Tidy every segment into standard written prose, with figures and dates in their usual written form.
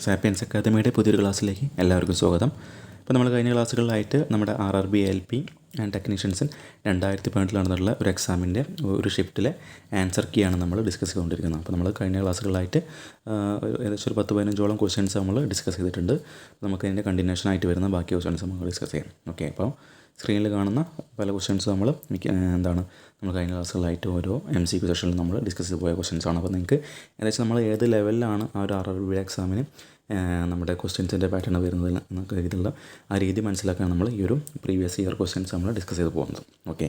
Sapiens അക്കാദമിയുടെ പുതിയൊരു ക്ലാസ്സിലേക്ക് എല്ലാവർക്കും സ്വാഗതം. ഇപ്പോൾ നമ്മൾ കഴിഞ്ഞ ക്ലാസ്സുകളിലായിട്ട് നമ്മുടെ RRB LP ആൻഡ് ടെക്നീഷ്യൻസിൻ 2018 നടന്നിട്ടുള്ള ഒരു എക്സാമിൻ്റെ ഒരു ഷിഫ്റ്റിലെ ആൻസർ കീ ആണ് നമ്മൾ ഡിസ്കസ് ചെയ്തുകൊണ്ടിരിക്കുന്നത്. അപ്പോൾ നമ്മൾ കഴിഞ്ഞ ക്ലാസ്സുകളിലായിട്ട് ഏകദേശം ഒരു 10-15ഓളം ക്വസ്റ്റ്യൻസ് നമ്മൾ ഡിസ്കസ് ചെയ്തിട്ടുണ്ട്. നമുക്കതിൻ്റെ കണ്ടിന്യൂഷനായിട്ട് വരുന്ന ബാക്കി ക്വസ്റ്റ്യൻസ് നമ്മൾ ഡിസ്കസ് ചെയ്യാം. ഓക്കെ, അപ്പോൾ സ്ക്രീനിൽ കാണുന്ന പല ക്വസ്റ്റ്യൻസ് നമ്മൾ നമ്മൾ കഴിഞ്ഞ ക്ലാസ്സുകളായിട്ട് ഓരോ MCQ സെഷനിൽ നമ്മൾ ഡിസ്കസ് ചെയ്ത് പോയ ക്വസ്റ്റ്യൻസാണ്. അപ്പോൾ നിങ്ങൾക്ക് ഏകദേശം നമ്മൾ ഏത് ലെവലിലാണ് ആ ഒരു RRB എക്സാമിന് നമ്മുടെ ക്വസ്റ്റ്യൻസിൻ്റെ പാറ്റേൺ വരുന്നത് എന്നൊക്കെ രീതിയിലുള്ള ആ രീതി മനസ്സിലാക്കാൻ നമ്മൾ ഈ ഒരു പ്രീവിയസ് ഇയർ ക്വസ്റ്റ്യൻസ് നമ്മൾ ഡിസ്കസ് ചെയ്ത് പോകുന്നത്. ഓക്കെ,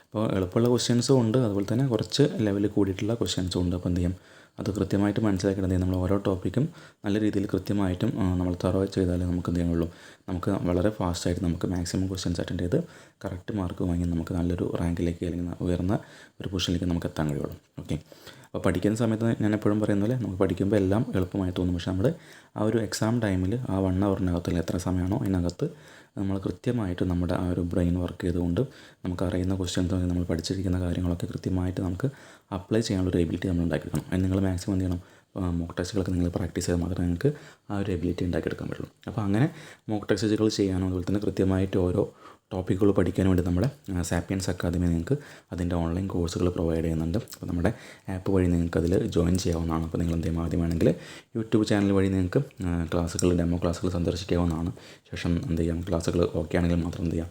അപ്പോൾ എളുപ്പമുള്ള ക്വസ്റ്റ്യൻസും ഉണ്ട്, അതുപോലെ തന്നെ കുറച്ച് ലെവൽ കൂടിയിട്ടുള്ള ക്വസ്റ്റ്യൻസും ഉണ്ട്. അപ്പോൾ എന്ത് ചെയ്യും, അത് കൃത്യമായിട്ട് മനസ്സിലാക്കേണ്ടത് നമ്മൾ ഓരോ ടോപ്പിക്കും നല്ല രീതിയിൽ കൃത്യമായിട്ടും നമ്മൾ തറോ ചെയ്താലേ നമുക്ക് എന്ത് ചെയ്യാനുള്ളൂ, നമുക്ക് വളരെ ഫാസ്റ്റായിട്ട് നമുക്ക് മാക്സിമം ക്വസ്റ്റ്യൻസ് അറ്റൻഡ് ചെയ്ത് കറക്റ്റ് മാർക്ക് വാങ്ങി നമുക്ക് നല്ലൊരു റാങ്കിലേക്ക് അല്ലെങ്കിൽ ഉയർന്ന ഒരു പൊസിഷനിലേക്ക് നമുക്ക് എത്താൻ കഴിയുള്ളൂ. ഓക്കെ, അപ്പോൾ പഠിക്കുന്ന സമയത്ത് ഞാൻ എപ്പോഴും പറയുന്ന പോലെ നമുക്ക് പഠിക്കുമ്പോൾ എല്ലാം എളുപ്പമായി തോന്നും. പക്ഷേ നമ്മൾ ആ ഒരു എക്സാം ടൈമിൽ ആ 1 അവറിനകത്തുള്ള എത്ര സമയമാണോ അതിനകത്ത് നമ്മൾ കൃത്യമായിട്ട് നമ്മുടെ ആ ഒരു ബ്രെയിൻ വർക്ക് ചെയ്തുകൊണ്ട് നമുക്ക് അറിയുന്ന ക്വസ്റ്റ്യൻസ് നമ്മൾ പഠിച്ചിരിക്കുന്ന കാര്യങ്ങളൊക്കെ കൃത്യമായിട്ട് നമുക്ക് അപ്ലൈ ചെയ്യാനുള്ളൊരു എബിലിറ്റി നമ്മൾ ഉണ്ടാക്കിയെടുക്കണം. അതിന് നിങ്ങൾ മാക്സിമം എന്ത് ചെയ്യണം, മോക്ക് ടെസ്റ്റുകളൊക്കെ നിങ്ങൾ പ്രാക്ടീസ് ചെയ്താൽ മാത്രമേ നിങ്ങൾക്ക് ആ ഒരു എബിലിറ്റി ഉണ്ടാക്കിയെടുക്കാൻ പറ്റുള്ളൂ. അപ്പോൾ അങ്ങനെ മോക്ക് ടെസ്റ്റുകൾ ചെയ്യാനും അതുപോലെ തന്നെ കൃത്യമായിട്ട് ഓരോ ടോപ്പിക്കുകൾ പഠിക്കാൻ വേണ്ടി നമ്മുടെ സാപ്പിയൻസ് അക്കാദമി നിങ്ങൾക്ക് അതിൻ്റെ ഓൺലൈൻ കോഴ്സുകൾ പ്രൊവൈഡ് ചെയ്യുന്നുണ്ട്. അപ്പോൾ നമ്മുടെ ആപ്പ് വഴി നിങ്ങൾക്ക് അതിൽ ജോയിൻ ചെയ്യാവുന്നതാണ്. അപ്പോൾ നിങ്ങൾ എന്തെങ്കിലും ആദ്യമാണെങ്കിൽ യൂട്യൂബ് ചാനൽ വഴി നിങ്ങൾക്ക് ക്ലാസ്സുകൾ ഡെമോ ക്ലാസ്സുകൾ സന്ദർശിക്കാവുന്നതാണ്. ശേഷം എന്ത് ചെയ്യാം, ക്ലാസ്സുകൾ ഓക്കെ ആണെങ്കിൽ മാത്രം എന്ത് ചെയ്യാം,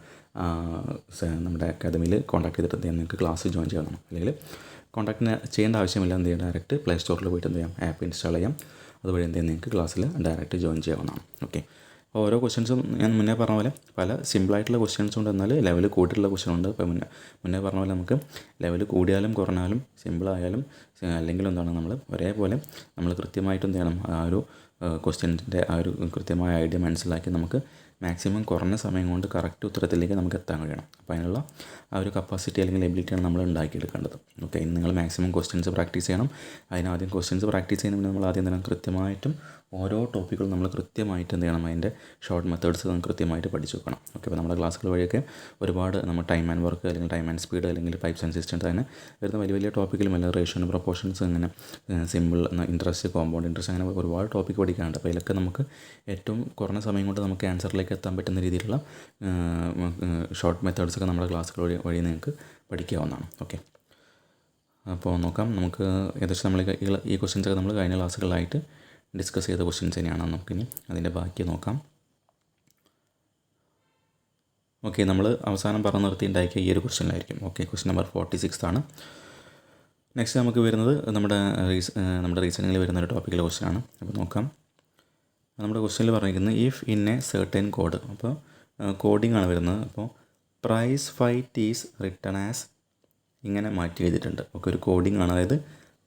നമ്മുടെ അക്കാദമിയിൽ കോൺടാക്ട് ചെയ്തിട്ട് എന്ത് ചെയ്യാം, നിങ്ങൾക്ക് ക്ലാസ് ജോയിൻ ചെയ്യാവുന്നതാണ്. അല്ലെങ്കിൽ കോൺടാക്ട് ചെയ്യേണ്ട ആവശ്യമില്ല, എന്ത് ചെയ്യാം, ഡയറക്റ്റ് പ്ലേ സ്റ്റോറിൽ പോയിട്ട് എന്ത് ചെയ്യാം, ആപ്പ് ഇൻസ്റ്റാൾ ചെയ്യാം. അതുവഴി എന്ത് ചെയ്യാം, നിങ്ങൾക്ക് ക്ലാസ്സിൽ ഡയറക്റ്റ് ജോയിൻ ചെയ്യാവുന്നതാണ്. ഓക്കെ, ഓരോ ക്വസ്റ്റ്യൻസും ഞാൻ മുന്നേ പറഞ്ഞ പോലെ പല സിമ്പിളായിട്ടുള്ള ക്വസ്റ്റ്യൻസും ഉണ്ട്, എന്നാൽ ലെവൽ കൂട്ടിയിട്ടുള്ള ക്വസ്റ്റ്യൻ ഉണ്ട്. ഇപ്പോൾ മുന്നേ പറഞ്ഞ പോലെ നമുക്ക് ലെവൽ കൂടിയാലും കുറഞ്ഞാലും സിമ്പിളായാലും അല്ലെങ്കിൽ എന്താണ് നമ്മൾ ഒരേപോലെ നമ്മൾ കൃത്യമായിട്ട് എന്ത് ചെയ്യണം, ആ ഒരു ക്വസ്റ്റ്യൻ്റെ ആ ഒരു കൃത്യമായ ഐഡിയ മനസ്സിലാക്കി നമുക്ക് മാക്സിമം കുറഞ്ഞ സമയം കൊണ്ട് കറക്റ്റ് ഉത്തരത്തിലേക്ക് നമുക്ക് എത്താൻ കഴിയണം. അപ്പോൾ അതിനുള്ള ആ ഒരു കപ്പാസിറ്റി അല്ലെങ്കിൽ എബിലിറ്റിയാണ് നമ്മൾ ഉണ്ടാക്കിയെടുക്കേണ്ടത്. ഓക്കെ, ഇനി നിങ്ങൾ മാക്സിമം ക്വസ്റ്റ്യൻസ് പ്രാക്ടീസ് ചെയ്യണം. അതിനാദ്യം ക്വസ്റ്റ്യൻസ് പ്രാക്ടീസ് ചെയ്യുന്നതിന് നമ്മൾ ആദ്യം തന്നെ കൃത്യമായിട്ടും ഓരോ ടോപ്പിക്കുകളും നമ്മൾ കൃത്യമായിട്ട് എന്ത് ചെയ്യണം, അതിൻ്റെ ഷോർട്ട് മെത്തേഡ്സ് നമ്മൾ കൃത്യമായിട്ട് പഠിച്ചു വെക്കണം. ഓക്കെ, അപ്പോൾ നമ്മുടെ ക്ലാസ്സുകൾ വഴിയൊക്കെ ഒരുപാട് നമ്മൾ ടൈം ആൻഡ് വർക്ക് അല്ലെങ്കിൽ ടൈം ആൻഡ് സ്പീഡ് അല്ലെങ്കിൽ പൈപ്സ് ആൻഡ് സിസ്റ്റംസ് അങ്ങനെ വരുന്ന വലിയ വലിയ ടോപ്പിക്കിലും എല്ലാം റേഷ്യോ പ്രൊപ്പോർഷൻസ് അങ്ങനെ സിമ്പിൾ ഇൻട്രസ്റ്റ് കോമ്പൗണ്ട് ഇൻട്രസ്റ്റ് അങ്ങനെ ഒരുപാട് ടോപ്പിക്ക് പഠിക്കാനുണ്ട്. അപ്പോൾ ഇതിലൊക്കെ നമുക്ക് ഏറ്റവും കുറഞ്ഞ സമയം കൊണ്ട് നമുക്ക് ആൻസറിലേക്ക് എത്താൻ പറ്റുന്ന രീതിയിലുള്ള ഷോർട്ട് മെത്തേഡ്സൊക്കെ നമ്മുടെ ക്ലാസ്സുകൾ വഴി നിങ്ങൾക്ക് പഠിക്കാവുന്നതാണ്. ഓക്കെ, അപ്പോൾ നോക്കാം, നമുക്ക് ഏകദേശം നമ്മൾ ഈ ക്വസ്റ്റ്യൻസൊക്കെ നമ്മൾ കഴിഞ്ഞ ക്ലാസ്സുകളിലായിട്ട് ഡിസ്കസ് ചെയ്ത ക്വസ്റ്റ്യൻസ് തന്നെയാണ്. നമുക്കിനി അതിൻ്റെ ബാക്കി നോക്കാം. ഓക്കെ, നമ്മൾ അവസാനം പറഞ്ഞു നിർത്തിയിട്ടുണ്ടാക്കിയ ഈ ഒരു ക്വസ്റ്റ്യനിലായിരിക്കും. ഓക്കെ, ക്വസ്റ്റ്യൻ നമ്പർ 46 ആണ്. നെക്സ്റ്റ് നമുക്ക് വരുന്നത് നമ്മുടെ റീസണിങ്ങിൽ വരുന്ന ഒരു ടോപ്പിക്കിലെ ക്വസ്റ്റ്യൻ ആണ്. അപ്പോൾ നോക്കാം, നമ്മുടെ ക്വസ്റ്റ്യനിൽ പറഞ്ഞിരിക്കുന്നത് if in a certain code, അപ്പോൾ കോഡിംഗ് ആണ് വരുന്നത്. അപ്പോൾ price fight is written as ഇങ്ങനെ മാറ്റി എഴുതിയിട്ടുണ്ട്. ഓക്കെ, ഒരു കോഡിംഗ് ആണ്, അതായത്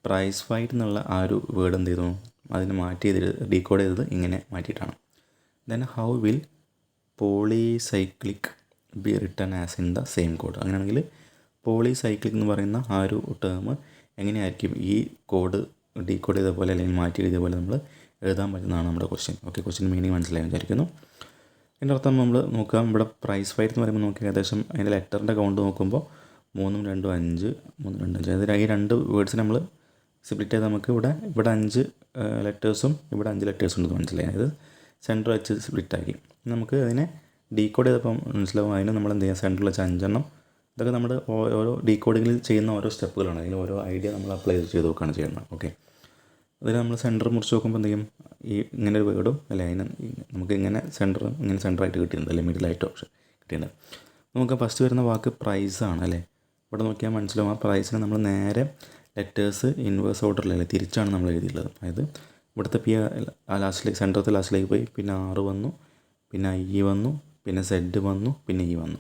പ്രൈസ് ഫൈറ്റ് എന്നുള്ള ആ ഒരു വേർഡ് എന്ത് ചെയ്തു, അതിന് മാറ്റി ഡീകോഡ് ചെയ്തത് ഇങ്ങനെ മാറ്റിയിട്ടാണ്. Then how will polycyclic be written as in the same code. അങ്ങനെയാണെങ്കിൽ പോളിസൈക്ലിക് എന്ന് പറയുന്ന ആ ഒരു ടേം എങ്ങനെയായിരിക്കും ഈ കോഡ് ഡീകോഡ് ചെയ്ത പോലെ അല്ലെങ്കിൽ മാറ്റി എഴുതിയ പോലെ നമ്മൾ എഴുതാൻ പറ്റുന്നതാണ് നമ്മുടെ ക്വസ്റ്റ്യൻ. ഓക്കെ, ക്വസ്റ്റ്യൻ മീനിങ് മനസ്സിലായി വിചാരിക്കുന്നു. അതിൻ്റെ അർത്ഥം നമ്മൾ നോക്കാം, ഇവിടെ പ്രൈസ് ഫൈറ്റ് എന്ന് പറയുമ്പോൾ നമുക്ക് ഏകദേശം അതിൻ്റെ ലെറ്ററിൻ്റെ കൗണ്ട് നോക്കുമ്പോൾ 3, 2, 5, 3, 2, 5, അതായത് ഈ 2 വേർഡ്സിന് നമ്മൾ സ്പ്ലിറ്റ് ചെയ്ത് നമുക്ക് ഇവിടെ 5 ലെറ്റേഴ്സും ഇവിടെ 5 ലെറ്റേഴ്സും ഉണ്ടെന്ന് മനസ്സിലായി. അതായത് സെൻറ്റർ വെച്ച് സ്പ്ലിറ്റാക്കി നമുക്ക് അതിനെ ഡീകോഡ് ചെയ്തപ്പോൾ മനസ്സിലാവും. അതിന് നമ്മൾ എന്ത് ചെയ്യുക, സെൻറ്ററിൽ വെച്ച് 5 എണ്ണം. ഇതൊക്കെ നമ്മുടെ ഓരോ ഡീകോഡിങ്ങിൽ ചെയ്യുന്ന ഓരോ സ്റ്റെപ്പുകളാണ്. അതിൽ ഓരോ ഐഡിയ നമ്മൾ അപ്ലൈ ചെയ്ത് നോക്കുകയാണ് ചെയ്യുന്നത്. ഓക്കെ, അതിൽ നമ്മൾ സെൻറ്റർ മുറിച്ച് നോക്കുമ്പോൾ എന്ത് ചെയ്യും, ഈ ഇങ്ങനെ ഒരു വേർഡും അല്ലെ അതിന് നമുക്ക് ഇങ്ങനെ സെൻറ്ററായിട്ട് കിട്ടിയിട്ടുണ്ട്, അല്ലെങ്കിൽ മിഡിലായിട്ട് ഓപ്ഷൻ കിട്ടിയിട്ടുണ്ട്. നമുക്ക് ഫസ്റ്റ് വരുന്ന വാക്ക് പ്രൈസാണ് അല്ലേ. ഇവിടെ നോക്കിയാൽ മനസ്സിലാവും, ആ പ്രൈസിനെ നമ്മൾ നേരെ ലെറ്റേഴ്സ് ഇൻവേഴ്സ് ഓർഡറിലല്ലേ തിരിച്ചാണ് നമ്മൾ എഴുതിയിട്ടുള്ളത്. അതായത് ഇവിടുത്തെ പി ലാസ്റ്റിലേക്ക് സെൻറ്ററത്തെ ലാസ്റ്റിലേക്ക് പോയി, പിന്നെ R വന്നു, പിന്നെ I വന്നു, പിന്നെ Z വന്നു, പിന്നെ E വന്നു.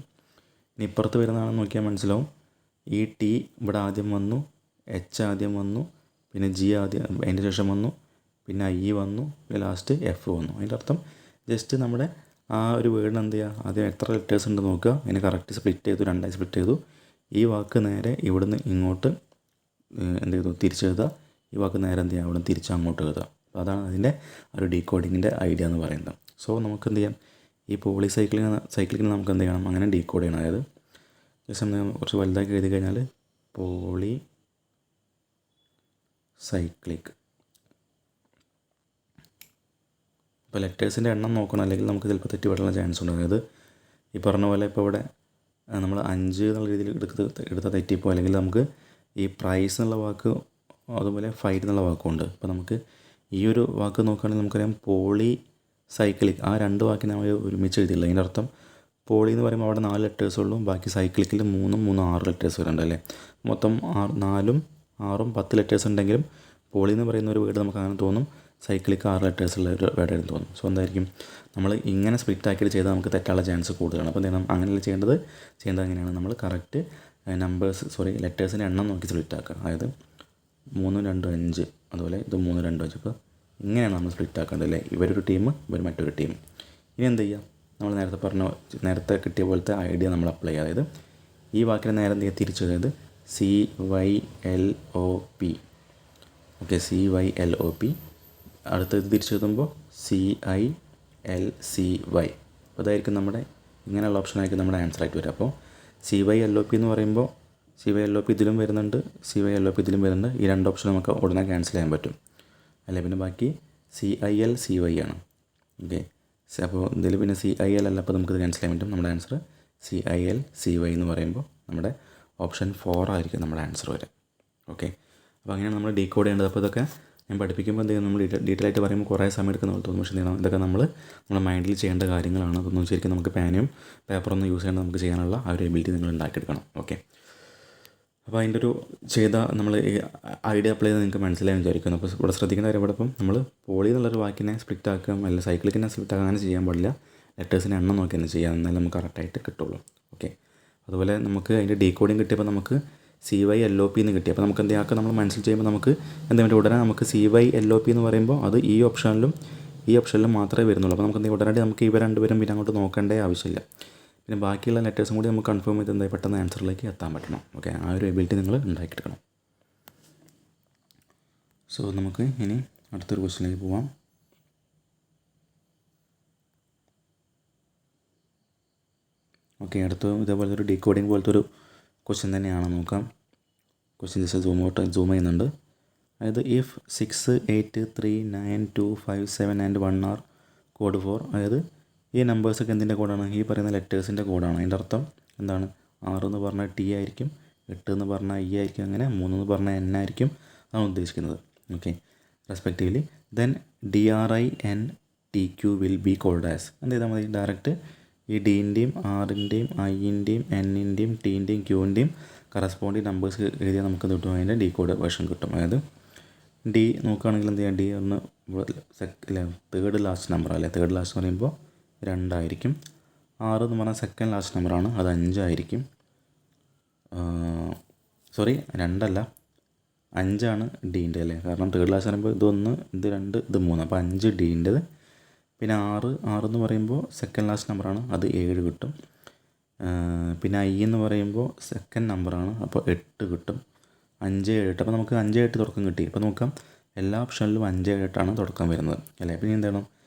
ഇനി ഇപ്പുറത്ത് വരുന്നതാണെന്ന് നോക്കിയാൽ മനസ്സിലാവും, ഈ T ഇവിടെ ആദ്യം വന്നു, H ആദ്യം വന്നു, പിന്നെ G ആദ്യം അതിൻ്റെ ശേഷം വന്നു, പിന്നെ I വന്നു, പിന്നെ ലാസ്റ്റ് F വന്നു. അതിൻ്റെ അർത്ഥം ജസ്റ്റ് നമ്മുടെ ആ ഒരു വേർഡിന് എന്ത് ചെയ്യുക, ആദ്യം എത്ര ലെറ്റേഴ്സ് ഉണ്ട് നോക്കുക, അതിന് കറക്റ്റ് സ്പ്ലിറ്റ് ചെയ്തു, 2ആയി സ്പ്ലിറ്റ് ചെയ്തു. ഈ വാക്ക് നേരെ ഇവിടുന്ന് ഇങ്ങോട്ട് എന്ത് ചെയ്തു, തിരിച്ചെഴുതുക. ഈ വാക്ക് നേരെ എന്ത് ചെയ്യുക, അവിടെ തിരിച്ച് അങ്ങോട്ട് എഴുതുക. അപ്പോൾ അതാണ് അതിൻ്റെ ഒരു ഡീകോഡിങ്ങിൻ്റെ ഐഡിയ എന്ന് പറയുന്നത്. സോ നമുക്ക് എന്ത് ചെയ്യാം, ഈ സൈക്ലിങ്ങിന് നമുക്ക് എന്ത് ചെയ്യണം, അങ്ങനെ ഡീകോഡ് ചെയ്യണം. അതായത് ജസ്റ്റ് കുറച്ച് വലുതാക്കി എഴുതി കഴിഞ്ഞാൽ സൈക്ലിക് ഇപ്പോൾ ലെറ്റേഴ്സിൻ്റെ എണ്ണം നോക്കണം, അല്ലെങ്കിൽ നമുക്ക് ചിലപ്പോൾ തെറ്റുപെടാനുള്ള ചാൻസ് ഉണ്ട്. അതായത് ഈ പറഞ്ഞ പോലെ ഇപ്പോൾ ഇവിടെ നമ്മൾ 5 എന്നുള്ള രീതിയിൽ എടുത്ത തെറ്റിപ്പോൾ, അല്ലെങ്കിൽ നമുക്ക് ഈ പ്രൈസ് എന്നുള്ള വാക്ക് അതുപോലെ ഫൈറ്റ് എന്നുള്ള വാക്കുണ്ട്. അപ്പോൾ നമുക്ക് ഈ ഒരു വാക്ക് നോക്കുകയാണെങ്കിൽ നമുക്കറിയാം പോളി സൈക്ലിക്, ആ 2 വാക്കിനെ നമ്മൾ ഒരുമിച്ച് എഴുതിയില്ല. അതിൻ്റെ അർത്ഥം പോളി എന്ന് പറയുമ്പോൾ അവിടെ 4 ലെറ്റേഴ്സ് ഉള്ളൂ, ബാക്കി സൈക്ലിക്കിൽ 6 ലെറ്റേഴ്സ് വരുന്നുണ്ട് അല്ലേ. മൊത്തം 4ഉം 6ഉം 10 ലെറ്റേഴ്സ് ഉണ്ടെങ്കിലും പോളി എന്ന് പറയുന്ന ഒരു വേർഡ് നമുക്ക് അങ്ങനെ തോന്നും, സൈക്ലിക്ക് 6 ലെറ്റേഴ്സ് ഉള്ള ഒരു വേർഡായിരുന്നു തോന്നും. സോ എന്തായിരിക്കും, നമ്മൾ ഇങ്ങനെ സ്പ്ലിറ്റ് ആക്കിയിട്ട് ചെയ്താൽ നമുക്ക് തെറ്റാനുള്ള ചാൻസ് കൂടുതലാണ്. അപ്പോൾ എന്താണ് അങ്ങനെയല്ല ചെയ്യേണ്ടത് എങ്ങനെയാണ്, നമ്മൾ കറക്റ്റ് ലെറ്റേഴ്സിൻ്റെ എണ്ണം നോക്കി സ്പ്ലിറ്റ് ആക്കുക. അതായത് 3, 2, 5, അതുപോലെ ഇത് 3, 2, 5. അപ്പോൾ ഇങ്ങനെയാണ് നമ്മൾ സ്പ്ലിറ്റ് ആക്കേണ്ടത് അല്ലേ. ഇവരൊരു ടീം, ഇവർ മറ്റൊരു ടീം. ഇനി എന്ത് ചെയ്യുക, നമ്മൾ നേരത്തെ കിട്ടിയ പോലത്തെ ഐഡിയ നമ്മൾ അപ്ലൈ ചെയ്യുക. അതായത് ഈ വാക്കിനെ നേരെ തിരിച്ച്, അതായത് CYLOP. Okay, CYLOP. അടുത്തത് തിരിച്ചെഴുതുമ്പോൾ CILCY. അപ്പോൾ അതായിരിക്കും നമ്മുടെ ഇങ്ങനെയുള്ള ഓപ്ഷനായിരിക്കും നമ്മുടെ ആൻസർ ആയിട്ട് വരിക. അപ്പോൾ CYLOP എന്ന് പറയുമ്പോൾ CYLOP ഇതിലും വരുന്നുണ്ട്, CYLOP ഇതിലും വരുന്നുണ്ട്. ഈ 2 ഓപ്ഷൻ നമുക്ക് ഉടനെ ക്യാൻസൽ ചെയ്യാൻ പറ്റും അല്ലേ. പിന്നെ ബാക്കി CILCY ആണ്. ഓക്കെ, അപ്പോൾ ഇതിൽ പിന്നെ CIL അല്ല, അപ്പോൾ നമുക്കിത് ക്യാൻസൽ ചെയ്യാൻ പറ്റും. നമ്മുടെ ആൻസർ CILCY എന്ന് പറയുമ്പോൾ നമ്മുടെ ഓപ്ഷൻ 4 ആയിരിക്കും നമ്മുടെ ആൻസർ വരെ. ഓക്കെ, അപ്പോൾ അങ്ങനെയാണ് നമ്മൾ ഡീകോഡ് ചെയ്യേണ്ടത്. അപ്പോൾ ഇതൊക്കെ ഞാൻ പഠിപ്പിക്കുമ്പോൾ എന്ത് ചെയ്യും, നമ്മൾ ഡീറ്റെയിൽ ആയിട്ട് പറയുമ്പോൾ കുറേ സമയം എടുക്കുന്ന പോലെ തോന്നും. പക്ഷേ എന്ത് ചെയ്യണം, ഇതൊക്കെ നമ്മുടെ മൈൻഡിൽ ചെയ്യേണ്ട കാര്യങ്ങളാണ്. അതൊന്നും ശരിക്കും നമുക്ക് പേനയും പേപ്പറൊന്നും യൂസ് ചെയ്യേണ്ട, നമുക്ക് ചെയ്യാനുള്ള ആ ഒരു എബിലിറ്റി നിങ്ങൾ ഉണ്ടാക്കിയെടുക്കണം. ഓക്കെ, അപ്പോൾ അതിൻ്റെ ഒരു നമ്മൾ ഈ ഐഡിയ അപ്ലൈ ചെയ്ത് നിങ്ങൾക്ക് മനസ്സിലായെന്ന് വിചാരിക്കുന്നു. അപ്പോൾ ഇവിടെ ശ്രദ്ധിക്കേണ്ട കാര്യം, ഇവിടെ ഇപ്പം നമ്മൾ പോളി എന്നുള്ളൊരു വാക്കിനെ സ്പ്ലിറ്റ് ആക്കുക, അല്ലെങ്കിൽ സൈക്ലിക്കിനെ സ്പ്ലിറ്റ് ആക്കാൻ അങ്ങനെ ചെയ്യാൻ പാടില്ല. ലെറ്റേഴ്സിൻ്റെ എണ്ണം നോക്കി തന്നെ ചെയ്യാം, എന്നാലും നമുക്ക് കറക്റ്റായിട്ട് കിട്ടുള്ളൂ. ഓക്കെ, അതുപോലെ നമുക്ക് അതിൻ്റെ ഡീകോഡിങ് കിട്ടിയപ്പോൾ നമുക്ക് CYLOP എന്ന് കിട്ടി. അപ്പോൾ നമുക്ക് എന്തെങ്കിലും നമ്മൾ മനസ്സിൽ ചെയ്യുമ്പോൾ നമുക്ക് എന്തെങ്കിലും ഉടനെ നമുക്ക് CYLOP എന്ന് പറയുമ്പോൾ അത് ഈ ഓപ്ഷനിലും മാത്രമേ വരുന്നുള്ളൂ. അപ്പോൾ നമുക്ക് ഉടനടി നമുക്ക് ഇവ രണ്ടുപേരും പിന്നെ അങ്ങോട്ട് നോക്കേണ്ട ആവശ്യമില്ല. പിന്നെ ബാക്കിയുള്ള ലെറ്റേഴ്സും കൂടി നമുക്ക് കൺഫേം ചെയ്ത് എന്തായി പെട്ടെന്ന് ആൻസറിലേക്ക് എത്താൻ പറ്റണം. ഓക്കെ, ആ ഒരു എബിലിറ്റി നിങ്ങൾ ഉണ്ടാക്കിയെടുക്കണം. സോ നമുക്ക് ഇനി അടുത്തൊരു ക്വസ്റ്റ്യനിലേക്ക് പോവാം. ഓക്കെ, അടുത്ത ഇതേപോലത്തെ ഒരു ഡീകോഡിങ് പോലത്തെ ഒരു ക്വസ്റ്റ്യൻ തന്നെയാണ്. നോക്കാം. ക്വസ്റ്റ്യൻ ജസ്റ്റ് സൂം ചെയ്യുന്നുണ്ട്. അതായത് ഇഫ് 6, 8, 3, 9, 2, 5, 7 and 1 are കോഡ് 4. അതായത് ഈ നമ്പേഴ്സൊക്കെ എന്തിൻ്റെ കോഡാണ്, ഈ പറയുന്ന ലെറ്റേഴ്സിൻ്റെ കോഡാണ്. അതിൻ്റെ അർത്ഥം എന്താണ്, 6 എന്ന് പറഞ്ഞാൽ T ആയിരിക്കും, 8 എന്ന് പറഞ്ഞാൽ I ആയിരിക്കും, അങ്ങനെ 3 എന്ന് പറഞ്ഞാൽ N ആയിരിക്കും, അതാണ് ഉദ്ദേശിക്കുന്നത്. Okay, respectively then DRINTQ will be called as. എന്ത് ചെയ്താൽ മതി, ഡയറക്റ്റ് ഈ ഡീൻ്റെയും ആറിൻ്റെയും ഐൻ്റെയും എന്നിൻ്റെയും ടീൻ്റെയും ക്യൂവിൻ്റെയും കറസ്പോണ്ടിങ് നമ്പേഴ്സ് എഴുതിയാൽ നമുക്ക് കിട്ടും, അതിൻ്റെ ഡീകോഡ് വേർഷൻ കിട്ടും. അതായത് ഡി നോക്കുകയാണെങ്കിൽ എന്ത് ചെയ്യാം, ഡി ഒന്ന് തേർഡ് ലാസ്റ്റ് നമ്പർ അല്ലേ. തേർഡ് ലാസ്റ്റ് എന്ന് പറയുമ്പോൾ 2 ആയിരിക്കും. 6 എന്ന് പറഞ്ഞാൽ സെക്കൻഡ് ലാസ്റ്റ് നമ്പറാണ്, അത് 5 ആയിരിക്കും. 2 5 ഡീൻ്റെ അല്ലേ, കാരണം തേർഡ് ലാസ്റ്റ് പറയുമ്പോൾ ഇത് 1, ഇത് 2, ഇത് 3, അപ്പോൾ 5 ഡീൻ്റെത്. പിന്നെ 6 എന്ന് പറയുമ്പോൾ സെക്കൻഡ് ലാസ്റ്റ് നമ്പറാണ്, അത് 7 കിട്ടും. പിന്നെ I എന്ന് പറയുമ്പോൾ സെക്കൻഡ് നമ്പറാണ്, അപ്പോൾ 8 കിട്ടും. 5, 7, 8. അപ്പോൾ നമുക്ക് 5, 7 തുടക്കം കിട്ടി. ഇപ്പോൾ നോക്കാം, എല്ലാ ഓപ്ഷനിലും 5, 7 തുടക്കം വരുന്നത് അല്ലേ. പിന്നെ എന്താണ്,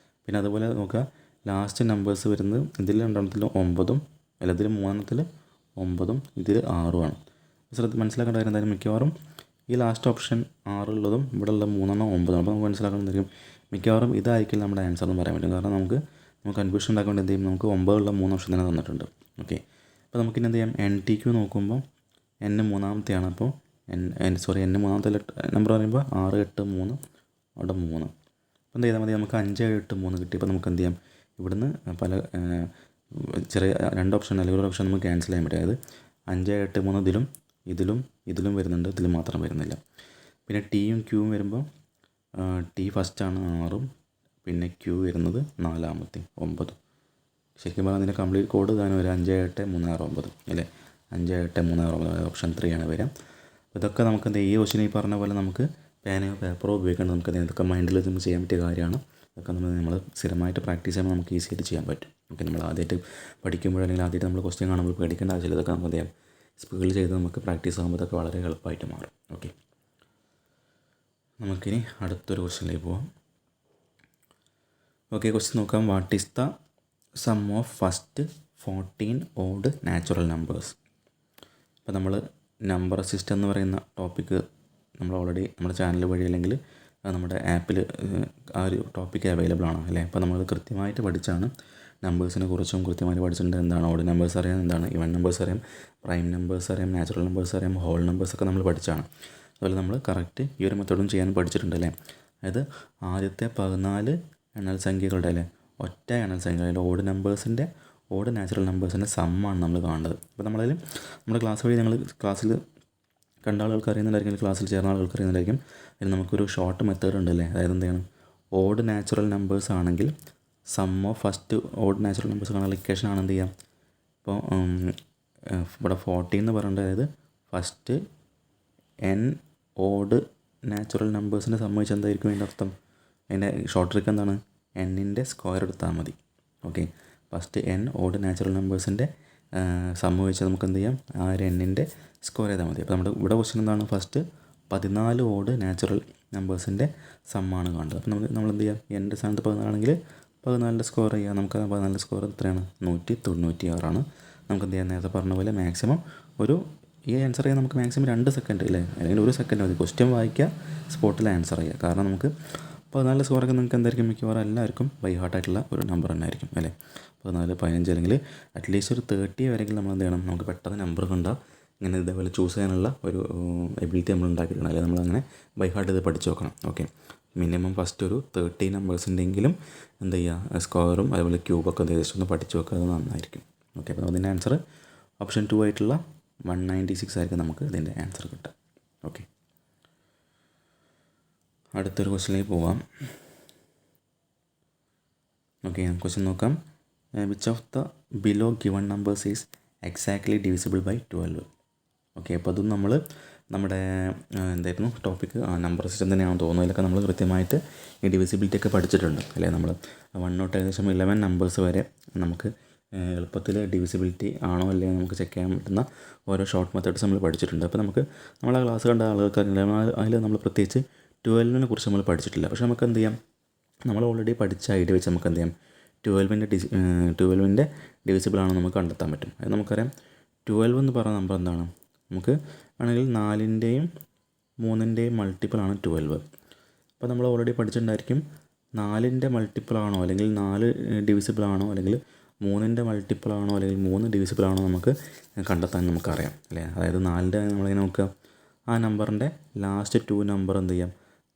പിന്നെ അതുപോലെ നോക്കുക, ലാസ്റ്റ് നമ്പേഴ്സ് വരുന്നത് ഇതിൽ 2 9, അല്ല ഇതിൽ 3 9, ഇതിൽ 6 മനസ്സിലാക്കേണ്ട കാര്യം എന്തായാലും മിക്കവാറും ഈ ലാസ്റ്റ് ഓപ്ഷൻ 6 ഉള്ളതും ഇവിടെ ഉള്ള 3 9. അപ്പോൾ നമുക്ക് മനസ്സിലാക്കുന്നതായിരിക്കും മിക്കവാറും ഇതായിരിക്കും നമ്മുടെ ആൻസർ എന്ന് പറയാൻ പറ്റും. കാരണം നമുക്ക് കൺഫ്യൂഷൻ ഉണ്ടാക്കേണ്ട എന്ത് ചെയ്യും, നമുക്ക് 9 ഉള്ള 3 ഓപ്ഷൻ തന്നെ തന്നിട്ടുണ്ട്. ഓക്കെ, അപ്പോൾ നമുക്കിനി എന്ത് ചെയ്യാം, NTQ നോക്കുമ്പോൾ N മൂന്നാമത്തെയാണ്. അപ്പോൾ N മൂന്നാമത്തെ നമ്പർ പറയുമ്പോൾ 6, 8, 3, അവിടെ 3. അപ്പോൾ എന്ത് ചെയ്താൽ മതി, നമുക്ക് 5, 7, 8, 3 കിട്ടി. അപ്പോൾ നമുക്ക് എന്ത് ചെയ്യാം, ഇവിടുന്ന് പല ചെറിയ 2 ഓപ്ഷൻ അല്ലെങ്കിൽ ഒരു ഓപ്ഷൻ നമുക്ക് ക്യാൻസൽ ചെയ്യാൻ പറ്റും. അതായത് 5, 7, 8, 3 ഇതിലും വരുന്നുണ്ട്, ഇതിൽ മാത്രം വരുന്നില്ല. പിന്നെ Tയും Qയും വരുമ്പോൾ T ഫസ്റ്റാണ് 6, പിന്നെ Q വരുന്നത് 4-മത്തെയും 9. ശരിക്കും പറഞ്ഞാൽ അതിൻ്റെ കംപ്ലീറ്റ് കോഡ് തന്നെ വരും 5, 7, 3, 6, 9 അല്ലേ. 5, 7, 3, 6, 9 ഓപ്ഷൻ 3 ആണ് വരിക. ഇതൊക്കെ നമുക്ക് ഈ ക്വസ്റ്റ്യൻ ഈ പറഞ്ഞ പോലെ നമുക്ക് പേനയോ പേപ്പറോ ഉപയോഗിക്കേണ്ടത് നമുക്ക് ഇതൊക്കെ മൈൻഡിൽ നമുക്ക് ചെയ്യാൻ പറ്റിയ കാര്യമാണ്. ഇതൊക്കെ നമ്മൾ സ്ഥിരമായിട്ട് പ്രാക്ടീസ് ചെയ്യുമ്പോൾ നമുക്ക് ഈസി ആയിട്ട് ചെയ്യാൻ പറ്റും. ഓക്കെ, നമ്മൾ ആദ്യമായിട്ട് പഠിക്കുമ്പോൾ അല്ലെങ്കിൽ ആദ്യമായിട്ട് നമ്മൾ ക്വസ്റ്റ്യൻ കാണുമ്പോൾ പേടിക്കേണ്ട ആവശ്യമില്ല. ഇതൊക്കെ നമുക്ക് എന്ത് സ്പീഡിൽ ചെയ്ത് നമുക്ക് പ്രാക്ടീസ് ആകുമ്പോൾ ഇതൊക്കെ വളരെ എളുപ്പമായിട്ട് മാറും. ഓക്കെ, നമുക്കിനി അടുത്തൊരു ക്വസ്റ്റ്യനിലേക്ക് പോവാം. ഓക്കെ, ക്വസ്റ്റ്യൻ നോക്കാം. What is the sum of first 14 odd natural numbers. ഇപ്പോൾ നമ്മൾ നമ്പർ സിസ്റ്റം എന്ന് പറയുന്ന ടോപ്പിക്ക് നമ്മൾ ഓൾറെഡി നമ്മുടെ ചാനൽ വഴി അല്ലെങ്കിൽ നമ്മുടെ ആപ്പിൽ ആ ഒരു ടോപ്പിക്ക് അവൈലബിൾ ആണ് അല്ലേ. അപ്പോൾ നമ്മൾ കൃത്യമായിട്ട് പഠിച്ചാണ് നമ്പേഴ്സിനെ കുറിച്ചും കൃത്യമായിട്ട് പഠിച്ചിട്ടുണ്ട്. എന്താണ് ഓഡ് നമ്പേഴ്സ് അറിയാം, എന്താണ് ഇവൻ നമ്പേഴ്സ് അറിയാം, പ്രൈം നമ്പേഴ്സ് അറിയാം, നാച്ചുറൽ നമ്പേഴ്സ് അറിയാം, ഹോൾ നമ്പേഴ്സൊക്കെ നമ്മൾ പഠിച്ചാണ്. അതുപോലെ നമ്മൾ കറക്റ്റ് ഈ ഒരു മെത്തേഡും ചെയ്യാൻ പഠിച്ചിട്ടുണ്ട് അല്ലേ. അതായത് ആദ്യത്തെ 14 എണ്ണൽ സംഖ്യകളുടെ അല്ലേ ഒറ്റ എണ്ണൽ സംഖ്യകളുടെ ഓഡ് നാച്ചുറൽ നമ്പേഴ്സിൻ്റെ സമ്മാണ് നമ്മൾ കാണേണ്ടത്. അപ്പോൾ നമ്മളതിൽ നമ്മുടെ ക്ലാസ് വഴി ഞങ്ങൾ ക്ലാസ്സിൽ കണ്ട ആളുകൾക്ക് അറിയുന്നുണ്ടായിരിക്കും, ക്ലാസ്സിൽ ചേർന്ന ആളുകൾക്ക് അറിയുന്നുണ്ടായിരിക്കും. അതിന് നമുക്കൊരു ഷോർട്ട് മെത്തേഡ് ഉണ്ടല്ലേ. അതായത് എന്താണ്, ഓഡ് നാച്ചുറൽ നമ്പേഴ്സ് ആണെങ്കിൽ sum of first odd natural numbers കാണാനുള്ള ഇക്വേഷൻ ആണ് എന്ത് ചെയ്യാം. ഇപ്പോൾ ഇവിടെ 14 എന്ന് പറയേണ്ടത്, അതായത് ഫസ്റ്റ് n ഓഡ് നാച്ചുറൽ നമ്പേഴ്സിനെ സംബന്ധിച്ച് എന്തായിരിക്കും അതിൻ്റെ അർത്ഥം. അതിൻ്റെ ഷോർട്ട് ട്രിക്ക് എന്താണ്, n-ൻ്റെ സ്ക്വയർ എടുത്താൽ മതി. Okay, first n odd natural നമ്പേഴ്സിൻ്റെ സംഭവിച്ചാൽ നമുക്ക് എന്ത് ചെയ്യാം, ആ ഒരു n-ൻ്റെ സ്ക്വയർ ചെയ്താൽ മതി. അപ്പോൾ നമ്മുടെ ഇവിടെ ക്വസ്റ്റ്യൻ എന്താണ്, ഫസ്റ്റ് 14 ഓഡ് നാച്ചുറൽ നമ്പേഴ്സിൻ്റെ സമ്മാണ് കാണുന്നത്. അപ്പോൾ നമ്മൾ എന്ത് ചെയ്യാം, n-ൻ്റെ സ്ഥാനത്ത് 14 ആണെങ്കിൽ 14ൻ്റെ സ്ക്വയർ ചെയ്യാം. നമുക്ക് 14ൻ്റെ സ്ക്വയർ എത്രയാണ്, 196 നമുക്ക് എന്ത് ചെയ്യാം, നേരത്തെ പറഞ്ഞ പോലെ മാക്സിമം ഈ ആൻസർ ചെയ്യാൻ നമുക്ക് മാക്സിമം 2 സെക്കൻഡ് അല്ലേ, അല്ലെങ്കിൽ 1 സെക്കൻഡ് മതി. ക്വസ്റ്റ്യൻ വായിക്കുക, സ്പോട്ടിൽ ആൻസർ ചെയ്യുക. കാരണം നമുക്ക് 14 സ്കോറൊക്കെ നിങ്ങൾക്ക് എന്തായിരിക്കും, മിക്കവാറും എല്ലാവർക്കും ബൈ ഹാർട്ടായിട്ടുള്ള ഒരു നമ്പർ തന്നെ ആയിരിക്കും അല്ലേ. 14, 15 അല്ലെങ്കിൽ അറ്റ്ലീസ്റ്റ് ഒരു 30 വരെയെങ്കിലും നമ്മൾ എന്ത് ചെയ്യണം, നമുക്ക് പെട്ടെന്ന് നമ്പർ കണ്ടാൽ ഇങ്ങനെ ഇതേപോലെ ചൂസ് ചെയ്യാനുള്ള ഒരു എബിലിറ്റി നമ്മൾ ഉണ്ടാക്കിയിട്ടുണ്ട്. അല്ലെങ്കിൽ നമ്മളങ്ങനെ ബൈ ഹാർട്ട് ഇത് പഠിച്ച് നോക്കണം. ഓക്കെ, മിനിമം ഫസ്റ്റ് ഒരു 30 നമ്പേഴ്സിൻ്റെങ്കിലും എന്ത് ചെയ്യുക, സ്ക്വയറും അതുപോലെ ക്യൂബൊക്കെ ജസ്റ്റ് ഒന്ന് പഠിച്ച് വെക്കുക, അത് നന്നായിരിക്കും. ഓക്കെ, അപ്പോൾ അതിൻ്റെ ആൻസർ ഓപ്ഷൻ 2 ആയിട്ടുള്ള 196 ആയിരിക്കും നമുക്ക് ഇതിൻ്റെ ആൻസർ കിട്ടുക. ഓക്കെ, അടുത്തൊരു ക്വസ്റ്റ്യനിലേക്ക് പോവാം. ഓക്കെ, ക്വസ്റ്റ്യൻ നോക്കാം. Which of the below given numbers is exactly divisible by 12. Okay, അപ്പോൾ അതും നമ്മൾ നമ്മുടെ എന്തായിരുന്നു ടോപ്പിക്ക്, നമ്പർ സിസ്റ്റം തന്നെയാണെന്ന് തോന്നുന്നു. അതിലൊക്കെ നമ്മൾ കൃത്യമായിട്ട് ഈ ഡിവിസിബിലിറ്റി ഒക്കെ പഠിച്ചിട്ടുണ്ട് അല്ലേ. നമ്മൾ 1 തൊട്ട് ഏകദേശം 11 നമ്പേഴ്സ് വരെ നമുക്ക് എളുപ്പത്തിൽ ഡിവിസിബിലിറ്റി ആണോ അല്ലെങ്കിൽ നമുക്ക് ചെക്ക് ചെയ്യാൻ പറ്റുന്ന ഓരോ ഷോർട്ട് മെത്തേഡ്സ് നമ്മൾ പഠിച്ചിട്ടുണ്ട്. അപ്പോൾ നമുക്ക് നമ്മളെ ക്ലാസ് കണ്ട ആളുകൾക്ക് അതിൽ നമ്മൾ പ്രത്യേകിച്ച് 12നെ കുറിച്ച് നമ്മൾ പഠിച്ചിട്ടില്ല. പക്ഷേ നമുക്ക് എന്ത് ചെയ്യാം, നമ്മൾ ഓൾറെഡി പഠിച്ച ഐഡിയ വെച്ച് നമുക്ക് എന്ത് ചെയ്യാം, 12ൻ്റെ ഡിവിസിബിൾ ആണെന്ന് നമുക്ക് കണ്ടെത്താൻ പറ്റും. അത് നമുക്കറിയാം. 12 എന്ന് പറയുന്ന നമ്പർ എന്താണ്, നമുക്ക് ആണെങ്കിൽ 4ൻ്റെയും 3ൻ്റെയും മൾട്ടിപ്പിളാണ് 12. അപ്പോൾ നമ്മൾ ഓൾറെഡി പഠിച്ചിട്ടുണ്ടായിരിക്കും 4ൻ്റെ മൾട്ടിപ്പിളാണോ അല്ലെങ്കിൽ 4 ഡിവിസിബിൾ ആണോ അല്ലെങ്കിൽ 3ൻ്റെ മൾട്ടിപ്പിളാണോ അല്ലെങ്കിൽ 3 ഡിവിസിബിൾ ആണോ നമുക്ക് കണ്ടെത്താൻ നമുക്കറിയാം അല്ലേ. അതായത് 4ൻ്റെ നമ്മളിങ്ങനെ നോക്കുക, ആ നമ്പറിൻ്റെ ലാസ്റ്റ് 2 നമ്പർ എന്ത് ചെയ്യാം,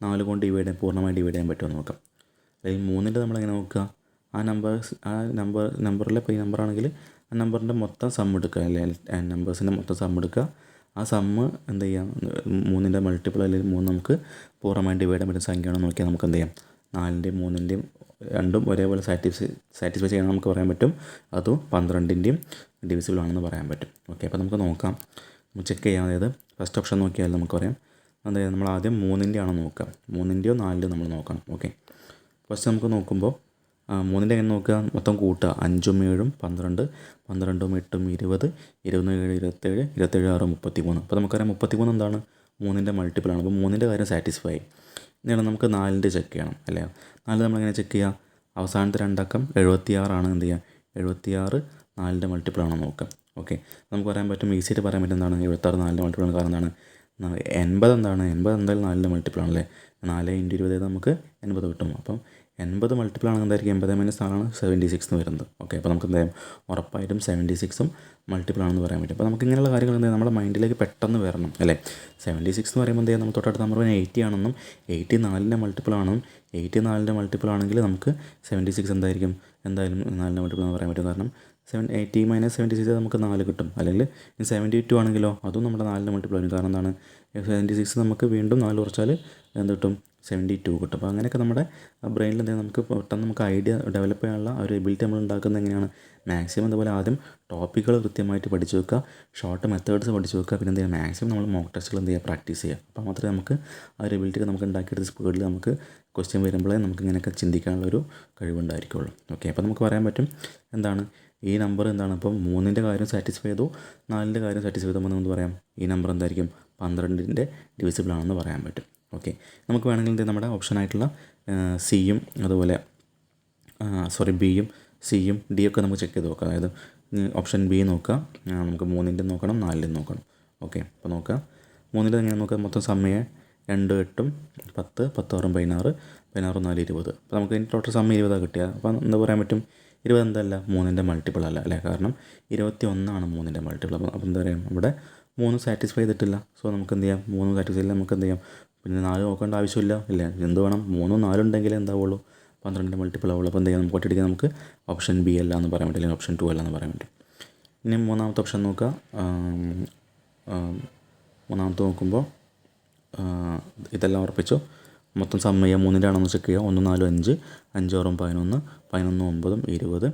4 കൊണ്ട് പൂർണ്ണമായി ഡിവൈഡ് ചെയ്യാൻ പറ്റുമോ നോക്കാം. അല്ലെങ്കിൽ 3ൻ്റെ നമ്മളിങ്ങനെ നോക്കുക, ആ നമ്പറിലെ ഇപ്പോൾ ഈ നമ്പറാണെങ്കിൽ ആ നമ്പറിൻ്റെ മൊത്തം സം എടുക്കുക അല്ലെങ്കിൽ നമ്പേഴ്സിൻ്റെ മൊത്തം സം എടുക്കുക. ആ സമ്മ് എന്ത് ചെയ്യാം, 3ൻ്റെ മൾട്ടിപ്പിൾ അല്ലെങ്കിൽ 3 നമുക്ക് പൂർണ്ണമായി ഡിവൈഡ് ചെയ്യാൻ പറ്റുന്ന സംഖ്യയാണെന്ന് നോക്കിയാൽ നമുക്ക് എന്ത് ചെയ്യാം, 4ൻ്റെയും 3ൻ്റെയും രണ്ടും ഒരേപോലെ സാറ്റിസ്ഫൈ ചെയ്യണം നമുക്ക് പറയാൻ പറ്റും. അതും 12ൻ്റെയും ഡിവിസിബിൾ ആണെന്ന് പറയാൻ പറ്റും. ഓക്കെ, അപ്പോൾ നമുക്ക് നോക്കാം, ചെക്ക് ചെയ്യാം. അതായത് ഫസ്റ്റ് ഓപ്ഷൻ നോക്കിയാൽ നമുക്ക് പറയാം, അതായത് നമ്മൾ ആദ്യം 3ൻ്റെ ആണോ നോക്കാം, 3ൻ്റെയോ 4ൻ്റെയോ നമ്മൾ നോക്കണം. ഓക്കെ, ഫസ്റ്റ് നമുക്ക് നോക്കുമ്പോൾ 3ൻ്റെ എങ്ങനെ നോക്കുക, മൊത്തം കൂട്ടുക, 5ഉം 7ഉം 12, 12ഉം 8ഉം 20, 27 27, 27 6 33. അപ്പോൾ നമുക്കറിയാം 33 എന്താണ്, 3ൻ്റെ മൾട്ടിപ്പിളാണ്. അപ്പോൾ 3ൻ്റെ കാര്യം സാറ്റിസ്ഫൈ ആയി. ഇതാണ് നമുക്ക് 4ൻ്റെ ചെക്ക് ചെയ്യണം അല്ലേ. 4 നമ്മളെങ്ങനെ ചെക്ക് ചെയ്യുക, അവസാനത്തെ 2 അക്കം 76 ആണ്, എന്ത് ചെയ്യുക, 76 4ൻ്റെ മൾട്ടിപ്പിളാണോ നോക്കാം. ഓക്കെ, നമുക്ക് പറയാൻ പറ്റും, ഈസിയായിട്ട് പറയാൻ പറ്റും എന്താണ്, 76 4ൻ്റെ മൾട്ടിപ്പിളാണ്. കാരണം എന്താണ്, 80 എന്താണ്, 80 എന്തായാലും 4ൻ്റെ മൾട്ടിപ്പിളാണല്ലേ. 4 × 20 നമുക്ക് 80 കിട്ടും. അപ്പം 80 മൾട്ടിപ്പിളാണ് എന്തായിരിക്കും, 80 - 4 76 എന്ന് വരുന്നത്. ഓക്കെ, അപ്പോൾ നമുക്ക് എന്തായാലും ഉറപ്പായിട്ടും 76ഉം മൾട്ടിപ്പിളാണെന്ന് പറയാൻ പറ്റും. അപ്പോൾ നമുക്ക് ഇങ്ങനെയുള്ള കാര്യങ്ങൾ എന്താ നമ്മുടെ മൈൻഡിലേക്ക് പെട്ടെന്ന് വരണം അല്ലേ. 76 എന്ന് പറയുമ്പോൾ എന്താ, നമ്മൾ തൊട്ടടുത്ത നമ്പർ 80 ആണെന്നും 80 4ൻ്റെ മൾട്ടിപ്പിളാണെന്നും 80 4ൻ്റെ മൾട്ടിപ്പിളാണെങ്കിൽ നമുക്ക് 76 എന്തായിരിക്കും, എന്തായാലും 4ൻ്റെ മൾട്ടിപ്പിൾ എന്ന് പറയാൻ പറ്റും. കാരണം 80 - 76 നമുക്ക് 4 കിട്ടും. അല്ലെങ്കിൽ 72 ആണെങ്കിലോ അതും നമ്മുടെ 4ൻ്റെ മൾട്ടിപ്പിൾ ആയിരിക്കും. കാരണം എന്താണ്, 76 നമുക്ക് വീണ്ടും 4 കുറച്ചാൽ എന്ത് കിട്ടും, 72 കിട്ടും. അപ്പോൾ അങ്ങനെയൊക്കെ നമ്മുടെ ബ്രെയിനിൽ എന്തെങ്കിലും നമുക്ക് പെട്ടെന്ന് നമുക്ക് ഐഡിയ ഡെവലപ്പ് ചെയ്യാനുള്ള ഒരു എബിലിറ്റി നമ്മൾ ഉണ്ടാക്കുന്നത് എങ്ങനെയാണ്, മാക്സിമം അതുപോലെ ആദ്യം ടോപ്പിക്കുകൾ കൃത്യമായിട്ട് പഠിച്ച് വെക്കുക, ഷോർട്ട് മെത്തേഡ്സ് പഠിച്ച് വെക്കുക, പിന്നെ എന്ത് ചെയ്യുക, മാക്സിമം നമ്മൾ മോക്ക് ടെസ്റ്റുകൾ എന്ത് ചെയ്യുക, പ്രാക്ടീസ് ചെയ്യുക. അപ്പോൾ മാത്രമേ നമുക്ക് ആ ഒരു എബിലിറ്റി നമുക്ക് ഉണ്ടാക്കിയെടുത്ത സ്പീഡിൽ നമുക്ക് ക്വസ്റ്റ്യൻ വരുമ്പോഴേ നമുക്ക് ഇങ്ങനെയൊക്കെ ചിന്തിക്കാനുള്ളൊരു കഴിവുണ്ടായിരിക്കുള്ളൂ. ഓക്കെ, അപ്പോൾ നമുക്ക് പറയാൻ പറ്റും എന്താണ്, ഈ നമ്പർ എന്താണ്, ഇപ്പം 3ൻ്റെ കാര്യം സാറ്റിസ്ഫൈ ചെയ്തു, 4ൻ്റെ കാര്യം സാറ്റിസ്ഫൈ ചെയ്തു, നമുക്ക് പറയാം ഈ നമ്പർ എന്തായിരിക്കും, 12ൻ്റെ ഡിവിസിബിൾ ആണെന്ന് പറയാൻ പറ്റും. ഓക്കെ, നമുക്ക് വേണമെങ്കിൽ നമ്മുടെ ഓപ്ഷനായിട്ടുള്ള സിയും അതുപോലെ ബിയും സിയും ഡിയും ഒക്കെ നമുക്ക് ചെക്ക് ചെയ്ത് നോക്കാം. അതായത് ഓപ്ഷൻ ബി നോക്കുക, നമുക്ക് 3ൻ്റെ നോക്കണം, 4ൻ്റെ നോക്കണം. ഓക്കെ, അപ്പോൾ നോക്കുക, 3ൻ്റെ എങ്ങനെ നോക്കുക, മൊത്തം സമയം 2 8 10 10 6 16 16 4 20. അപ്പോൾ നമുക്ക് ഇതിന് ടോട്ടൽ സം 20 കിട്ടിയത്. അപ്പോൾ എന്താ പറയാൻ പറ്റും, 20 എന്തല്ല 3ൻ്റെ മൾട്ടിപ്പിൾ അല്ല അല്ലേ, കാരണം 21 3ൻ്റെ മൾട്ടിപ്പിൾ. അപ്പോൾ എന്താ പറയുക, ഇവിടെ 3 സാറ്റിസ്ഫൈ ചെയ്തിട്ടില്ല. സോ നമുക്ക് എന്ത് ചെയ്യാം, 3 സാറ്റിസ്ഫൈ ചെയ്യില്ല, നമുക്ക് എന്ത് ചെയ്യാം, പിന്നെ 4 നോക്കേണ്ട ആവശ്യമില്ല ഇല്ലേ, എന്ത് വേണം, 3 4 ഉണ്ടെങ്കിൽ എന്താവുള്ളൂ, 12ൻ്റെ മൾട്ടിപ്പിൾ ആവുള്ളൂ. അപ്പോൾ എന്ത് ചെയ്യാം, നമുക്ക് ഒറ്റയടിക്ക് നമുക്ക് ഓപ്ഷൻ ബി അല്ല എന്ന് പറയാൻ പറ്റും, അല്ലെങ്കിൽ ഓപ്ഷൻ 2 അല്ല എന്ന് പറയാൻ പറ്റും. ഇനി മൂന്നാമത്തെ ഓപ്ഷൻ നോക്കുക. മൂന്നാമത്തെ നോക്കുമ്പോൾ ഇതെല്ലാം ഉറപ്പിച്ചു, മൊത്തം സം ചെയ്യുക, 3ൻ്റെ ആണെന്ന് ചെക്ക് ചെയ്യുക. 1 4 5 5 6 11 11 9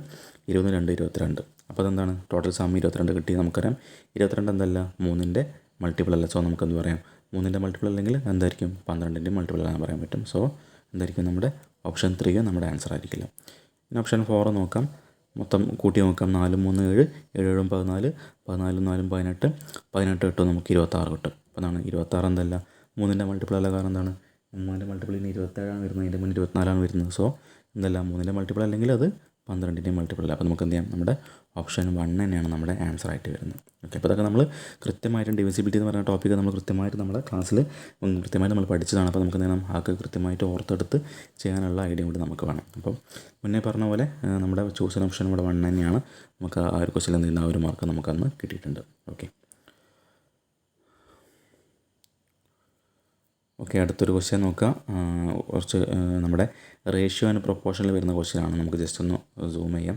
20 22 22. അപ്പോൾ അതെന്താണ്, ടോട്ടൽ സം 22 കിട്ടി. നമുക്കറിയാം 22 എന്തല്ല 3ൻ്റെ മൾട്ടിപ്പിൾ അല്ല. സോ നമുക്ക് എന്ത് പറയാം, 3ൻ്റെ മൾട്ടിപ്പിൾ അല്ലെങ്കിൽ എന്തായിരിക്കും, 12ൻ്റെ മൾട്ടിപ്പിൾ ആണെന്ന് പറയാൻ പറ്റും. സോ എന്തായിരിക്കും, നമ്മുടെ ഓപ്ഷൻ 3 നമ്മുടെ ആൻസർ ആയിരിക്കില്ല. ഇനി ഓപ്ഷൻ 4 നോക്കാം. മൊത്തം കൂട്ടി നോക്കാം. 4 3 7 7 14 14 4 18 18 8 നമുക്ക് 26 കിട്ടും. അപ്പോൾ എന്താണ് 26 എന്തല്ല 3ൻ്റെ മൾട്ടിപ്പിൾ അല്ല, കാരണം എന്താണ് 3ൻ്റെ മൾട്ടിപ്പിൾ ഇനി 27 വരുന്നത്, അതിൻ്റെ മുന്നേ 24 വരുന്നത്. സോ എന്തല്ല 3ൻ്റെ മൾട്ടിപ്പിൾ അല്ലെങ്കിൽ അത് 12ൻ്റെ മൾട്ടിപ്പിൾ അല്ല. അപ്പോൾ നമുക്ക് എന്ത് ചെയ്യാം, നമ്മുടെ ഓപ്ഷൻ 1 തന്നെയാണ് നമ്മുടെ ആൻസർ ആയിട്ട് വരുന്നത്. ഓക്കെ, അപ്പോൾ അതൊക്കെ നമ്മൾ കൃത്യമായിട്ടും ഡിവിസിബിലിറ്റി എന്ന് പറയുന്ന ടോപ്പിക്ക് നമ്മൾ കൃത്യമായിട്ട് നമ്മുടെ ക്ലാസ്സിൽ കൃത്യമായിട്ട് നമ്മൾ പഠിച്ചതാണ്. അപ്പോൾ നമുക്ക് എന്ത് ചെയ്യണം, ആൾക്ക് കൃത്യമായിട്ട് ഓർത്തെടുത്ത് ചെയ്യാനുള്ള ഐഡിയ കൂടി നമുക്ക് വേണം. അപ്പം മുന്നേ പറഞ്ഞ പോലെ നമ്മുടെ ചൂസൻ ഓപ്ഷൻ ഇവിടെ 1 തന്നെയാണ്. നമുക്ക് ആ ഒരു ക്വസ്റ്റിൽ എന്ത് ചെയ്യുന്ന ആ ഒരു മാർക്ക് നമുക്കന്ന് കിട്ടിയിട്ടുണ്ട്. ഓക്കെ, അടുത്തൊരു ക്വസ്റ്റ്യൻ നോക്കാം. കുറച്ച് നമ്മുടെ റേഷ്യോ ആൻഡ് പ്രൊപ്പോർഷനിൽ വരുന്ന ക്വസ്റ്റ്യനാണ്. നമുക്ക് ജസ്റ്റ് ഒന്ന് സൂം ചെയ്യാം.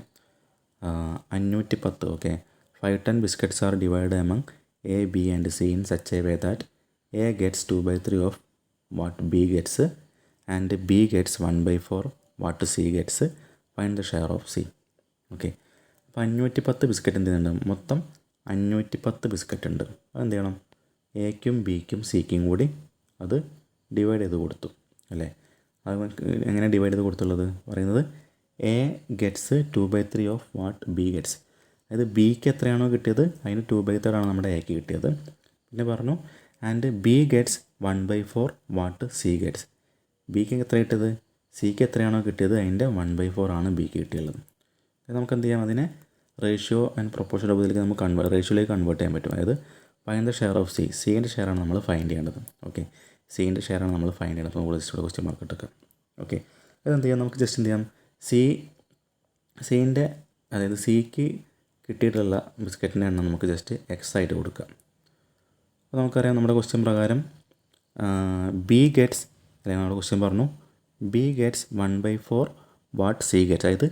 510. Okay, 5 10 biscuits are divide among A B and C in such a way that A gets 2/3 of what B gets and B gets 1/4 what C gets. Find the share of C. Okay, അപ്പോൾ 510 biscuit എന്ത് ചെയ്യുന്നുണ്ട്, മൊത്തം 510 biscuit ഉണ്ട്. അതെന്ത് ചെയ്യണം, എക്കും ബിക്കും സിക്കും കൂടി അത് divide ചെയ്ത് കൊടുത്തു അല്ലേ. അത് എങ്ങനെ ഡിവൈഡ് ചെയ്ത് കൊടുത്തുള്ളത് പറയുന്നത്, A gets 2/3 of what B gets. അതായത് ബിക്ക് എത്രയാണോ കിട്ടിയത് അതിന് 2/3 ആണ് നമ്മുടെ എക്ക് കിട്ടിയത്. പിന്നെ പറഞ്ഞു and B gets 1/4 what C gets. ബിക്ക് എത്ര കിട്ടിയത്, സിക്ക് എത്രയാണോ കിട്ടിയത് അതിൻ്റെ 1/4 ആണ് ബിക്ക് കിട്ടിയുള്ളത്. നമുക്ക് എന്ത് ചെയ്യാം, അതിനെ റേഷ്യോ ആൻഡ് പ്രൊപ്പോർഷൻ രൂപത്തിലേക്ക് നമുക്ക് റേഷ്യോയിലേക്ക് കൺവേർട്ട് ചെയ്യാൻ പറ്റും. അതായത് find the share of C. സിൻ്റെ ഷെയറാണ് നമ്മൾ ഫൈൻഡ് ചെയ്യേണ്ടത്. ഓക്കെ, സിൻ്റെ ഷെയറാണ് നമ്മൾ ഫൈൻഡ് ചെയ്യേണ്ടത്. അപ്പോൾ നമ്മൾ ജസ്റ്റ് ഇവിടെ ക്വസ്റ്റ്യൻ മാർക്ക് ഇട്ടേക്കാം. ഓക്കെ, അതെന്ത് ചെയ്യാം, നമുക്ക് ജസ്റ്റ് എന്ത് ചെയ്യാം, സിൻ്റെ അതായത് സിക്ക് കിട്ടിയിട്ടുള്ള ബിസ്ക്കറ്റിൻ്റെ എണ്ണം നമുക്ക് ജസ്റ്റ് എക്സ് ആയിട്ട് കൊടുക്കാം. അപ്പോൾ നമുക്കറിയാം നമ്മുടെ ക്വസ്റ്റ്യൻ പ്രകാരം ബി ഗെറ്റ്സ്, അല്ലെങ്കിൽ നമ്മുടെ ക്വസ്റ്റ്യൻ പറഞ്ഞു B gets 1/4 what C gets. അതായത്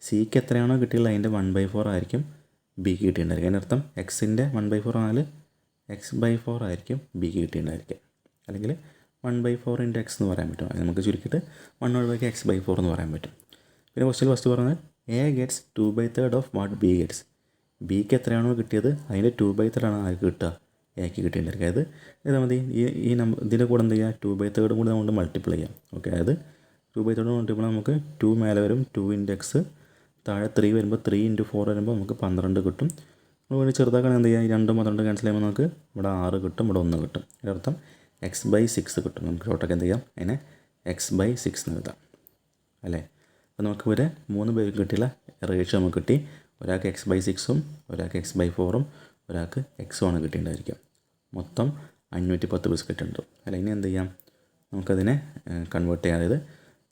സിക്ക് എത്രയാണോ കിട്ടിയുള്ളത് അതിൻ്റെ 1/4 ആയിരിക്കും ബിക്ക് കിട്ടിയിട്ടുണ്ടായിരിക്കും. അതിൻ്റെ അർത്ഥം എക്സിൻ്റെ 1/4 ആണെങ്കിൽ x/4 ആയിരിക്കും ബിക്ക് കിട്ടിയിട്ടുണ്ടായിരിക്കും. അല്ലെങ്കിൽ 1/4 × x എന്ന് പറയാൻ പറ്റും. അത് നമുക്ക് ചുരുക്കിയിട്ട് 1/4 x/4 എന്ന് പറയാൻ പറ്റും. പിന്നെ ക്വസ്റ്റ്യൻ ഫസ്റ്റ് പറഞ്ഞത് A gets 2/3 of what B gets. ബിക്ക് എത്രയാണോ കിട്ടിയത് അതിൻ്റെ 2/3 ആണ് ആർക്ക് കിട്ടുക, എക്ക് കിട്ടിയിട്ടുണ്ടായിരിക്കും. അതായത് ഇതാ മതി, ഈ നമ്പർ ഇതിൻ്റെ കൂടെ എന്ത് ചെയ്യുക, 2/3 കൂടി നമുക്ക് മൾട്ടിപ്പിൾ ചെയ്യാം. ഓക്കെ, അതായത് 2/3 മൾട്ടിപ്പിൾ നമുക്ക് 2 മേലെ വരും, 2 × x താഴെ 3 വരുമ്പോൾ 3 × 4 വരുമ്പോൾ നമുക്ക് 12 കിട്ടും. നമ്മൾ വേണ്ടി ചെറുതാക്കാൻ എന്ത് ചെയ്യുക, ഈ 2 12 ക്യാൻസൽ ചെയ്യുമ്പോൾ നമുക്ക് ഇവിടെ 6 കിട്ടും, ഇവിടെ 1 കിട്ടും. അതിനർത്ഥം x/6 കിട്ടും. നമുക്ക് ഷോർട്ടൊക്കെ എന്ത് ചെയ്യാം, അതിനെ x/6 എന്ന് എഴുതാം അല്ലേ. അപ്പോൾ നമുക്ക് ഇവിടെ 3 പേർക്ക് കിട്ടിയുള്ള റേഷ്യോ നമുക്ക് കിട്ടി. ഒരാൾക്ക് x/6ഉം ഒരാൾക്ക് x/4ഉം ഒരാൾക്ക് x ആണ് കിട്ടിയിട്ടുണ്ടായിരിക്കും. മൊത്തം 510 ബിസ്ക്കറ്റ് ഉണ്ട് അല്ല. ഇനി എന്ത് ചെയ്യാം, നമുക്കതിനെ കൺവേർട്ട് ചെയ്യാം. അതായത്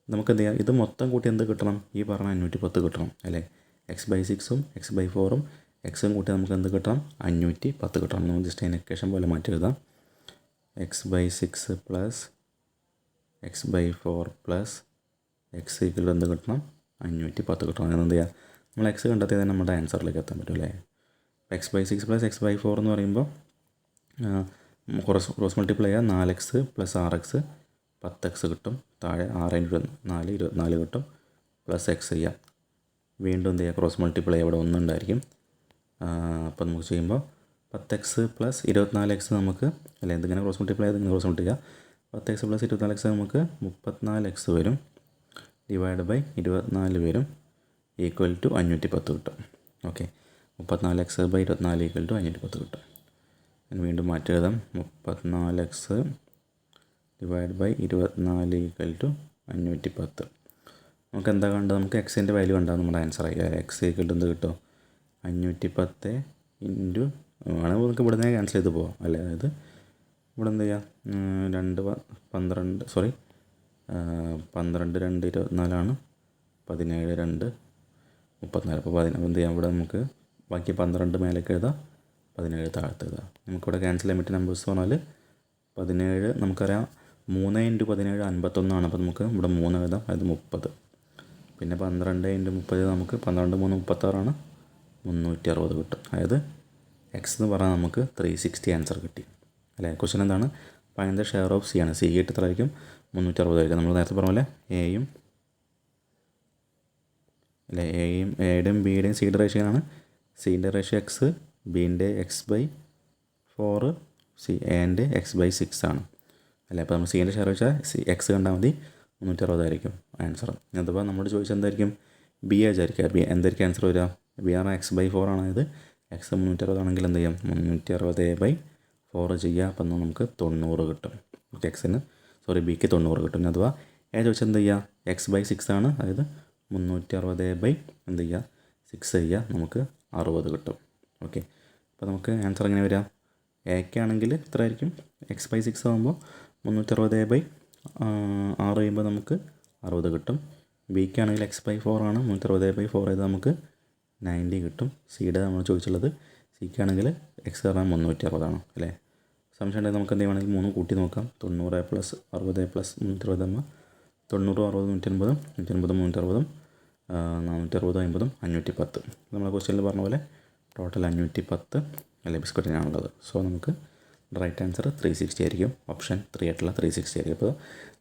നമുക്ക് എന്ത് ചെയ്യാം, ഇത് മൊത്തം കൂട്ടി എന്ത് കിട്ടണം, ഈ പറഞ്ഞ 510 കിട്ടണം അല്ലേ. x/6ഉം x/4ഉം എക്സും കൂട്ടി നമുക്ക് എന്ത് കിട്ടണം, 510 കിട്ടണം. നമുക്ക് ജസ്റ്റ് അതിന് ഇക്വേഷൻ പോലെ മാറ്റി എഴുതാം. x/6 plus x/4 plus x = എന്ത് കിട്ടണം, 510 കിട്ടണം. അങ്ങനെ എന്ത് ചെയ്യുക, നമ്മൾ എക്സ് കണ്ടെത്തിയാൽ തന്നെ നമ്മുടെ ആൻസറിലേക്ക് എത്താൻ പറ്റും അല്ലേ. x/6 പ്ലസ് x/4 എന്ന് പറയുമ്പോൾ ക്രോസ് മൾട്ടിപ്ലൈ ചെയ്യുക, 4x പ്ലസ് 6x 10x കിട്ടും. താഴെ 6 × 4 24 കിട്ടും. പ്ലസ് x ചെയ്യാം, വീണ്ടും എന്ത് ചെയ്യുക, ക്രോസ് മൾട്ടിപ്ലൈ ഇവിടെ 1 ഉണ്ടായിരിക്കും. അപ്പോൾ നമുക്ക് ചെയ്യുമ്പോൾ 10x പ്ലസ് 24x നമുക്ക് അല്ലെ, എന്തിങ്ങനെ ക്രോസ് മൾട്ടിപ്ലൈ ചെയ്ത് ഇങ്ങനെ ക്രോസ് മൾട്ടിപ്ലൈ ചെയ്യുക. 10x പ്ലസ് 24x നമുക്ക് 34x വരും, ഡിവൈഡ് ബൈ 24 വരും, ഈക്വൽ ടു 510 കിട്ടും. ഓക്കെ, 34x/24 = 510 കിട്ടും. ഞാൻ വീണ്ടും മാറ്റി എഴുതാം. 34x divide by 24 = 510. നമുക്ക് എന്താ കണ്ടത്, നമുക്ക് എക്സിൻ്റെ വാല്യൂ കണ്ടാൽ നമ്മുടെ ആൻസർ ആയി. x = എന്ത് കിട്ടും, 510 ഇൻറ്റു ആണെങ്കിൽ നമുക്ക് ഇവിടെ നിന്ന് ക്യാൻസൽ ചെയ്ത് പോകാം അല്ലേ. അതായത് ഇവിടെ എന്ത് ചെയ്യാം, 12/2 17/2 34. അപ്പോൾ എന്ത് ചെയ്യാം, ഇവിടെ നമുക്ക് ബാക്കി 12 മേലേക്ക് എഴുതാം, 17 താഴത്ത് എഴുതാം. നമുക്കിവിടെ ക്യാൻസൽ ചെയ്യാൻ പറ്റിയ നമ്പേഴ്സ് പറഞ്ഞാൽ 17 നമുക്കറിയാം 3 × 17 51 അപ്പോൾ നമുക്ക് ഇവിടെ 3 എഴുതാം, അതായത് 30. പിന്നെ 12 × 30 നമുക്ക് 12 3 36 360 കിട്ടും. അതായത് എക്സ് എന്ന് പറഞ്ഞാൽ നമുക്ക് 360 ആൻസർ കിട്ടി അല്ലേ. ക്വസ്റ്റൻ എന്താണ്, find the share of C ആണ്. സി കിട്ടി എത്രയായിരിക്കും, 360 ആയിരിക്കും. നമ്മൾ നേരത്തെ പറഞ്ഞ പോലെ എയുടെയും ബിയുടെയും സിയുടെ റേഷ്യോ ആണ്. സിൻ്റെ റേഷ്യോ എക്സ്, ബീൻ്റെ x/4, എൻ്റെ x/6 ആണ് അല്ലേ. അപ്പോൾ നമ്മൾ സിൻ്റെ ഷെയർ വെച്ചാൽ എക്സ് കണ്ടാൽ മതി, 360 ആയിരിക്കും ആൻസർ. അഥവാ നമ്മളോട് ചോദിച്ചാൽ എന്തായിരിക്കും, ബി വിചാരിക്കുക. ബി എന്തായിരിക്കും ആൻസർ വരിക, ബി ആണ് x/4 ആണ്. അതായത് എക്സ് 360 ആണെങ്കിൽ എന്ത് ചെയ്യാം, 360/4 ചെയ്യുക. അപ്പം നമുക്ക് 90 കിട്ടും. ഓക്കെ, ബിക്ക് 90 കിട്ടും. അഥവാ ചോദിച്ചാൽ എന്ത് ചെയ്യുക, x/6 ആണ്. അതായത് 360/6 ചെയ്യുക, നമുക്ക് 60 കിട്ടും. ഓക്കെ, അപ്പോൾ നമുക്ക് ആൻസർ എങ്ങനെ വരിക, എക്കാണെങ്കിൽ ഇത്ര ആയിരിക്കും, x/6 ആകുമ്പോൾ 360/6 ചെയ്യുമ്പോൾ നമുക്ക് 60 കിട്ടും. ബിക്കാണെങ്കിൽ x/4 ആണ്, 360/4 ചെയ്ത് നമുക്ക് 90 കിട്ടും. സിയുടെ നമ്മൾ ചോദിച്ചുള്ളത്, സിക്കാണെങ്കിൽ എക്സ് പറഞ്ഞാൽ 360 ആണ് അല്ലേ. സംശയം ഉണ്ടെങ്കിൽ നമുക്ക് എന്ത് ചെയ്യുകയാണെങ്കിൽ 3 കൂട്ടി നോക്കാം. 90 + 60 + 360 90 60 180 180 360 460 50 510. നമ്മളെ ക്വസ്റ്റ്യനിൽ പറഞ്ഞ പോലെ ടോട്ടൽ 510 അല്ലേ ബിസ്ക്കറ്റിനാണുള്ളത്. സോ നമുക്ക് റൈറ്റ് ആൻസർ 360 ആയിരിക്കും. ഓപ്ഷൻ 3 ആയിട്ടുള്ള 360 ആയിരിക്കും. അപ്പോൾ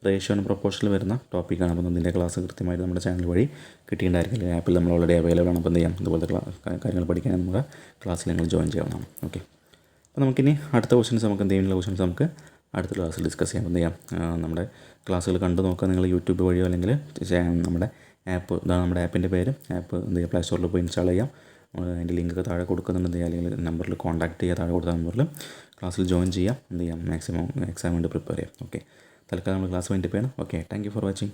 റേഷ്യോ ആൻഡ് പ്രൊപ്പോർഷനിൽ വരുന്ന ടോപ്പിക്കാണ്. അപ്പോൾ ഇതിൻ്റെ ക്ലാസ് കൃത്യമായിട്ട് നമ്മുടെ ചാനൽ വഴി കിട്ടിയിട്ടുണ്ടായിരിക്കില്ല. ആപ്പിൽ നമ്മൾ ഓൾറെഡി അവൈലബിൾ ആണ്. അപ്പോൾ എന്ത് ചെയ്യാം, ഇതുപോലത്തെ കാര്യങ്ങൾ പഠിക്കാൻ നമ്മുടെ ക്ലാസ്സിൽ നിങ്ങൾ ജോയിൻ ചെയ്യാവുന്നതാണ്. ഓക്കെ, അപ്പോൾ നമുക്കിനി അടുത്ത ക്വസ്റ്റ്യൻസ് നമുക്ക് എന്തെങ്കിലും ക്വസ്റ്റ്യൻസ് നമുക്ക് അടുത്ത ക്ലാസ്സിൽ ഡിസ്കസ് ചെയ്യാം. എന്ത് ചെയ്യാം, നമ്മുടെ ക്ലാസ്സുകൾ കണ്ടു നോക്കുക നിങ്ങൾ യൂട്യൂബ് വഴിയോ അല്ലെങ്കിൽ നമ്മുടെ ആപ്പ്, ഇതാണ് നമ്മുടെ ആപ്പിൻ്റെ പേര്. ആപ്പ് എന്ത് ചെയ്യുക, പ്ലേ സ്റ്റോറിൽ പോയി ഇൻസ്റ്റാൾ ചെയ്യാം. അതിൻ്റെ ലിങ്ക് താഴെ കൊടുക്കുന്നുണ്ട്. അല്ലെങ്കിൽ നമ്പറിൽ കോൺടാക്ട് ചെയ്യുക, താഴെ കൊടുത്ത നമ്പറിൽ ക്ലാസ്സിൽ ജോയിൻ ചെയ്യാം. എന്ത് ചെയ്യാം, മാക്സിമം എക്സാം വേണ്ടി പ്രിപ്പയർ ചെയ്യാം. ഓക്കെ, തൽക്കാലം നമ്മൾ ക്ലാസ് വേണ്ടി പോയാണ്. Okay, thank you for watching.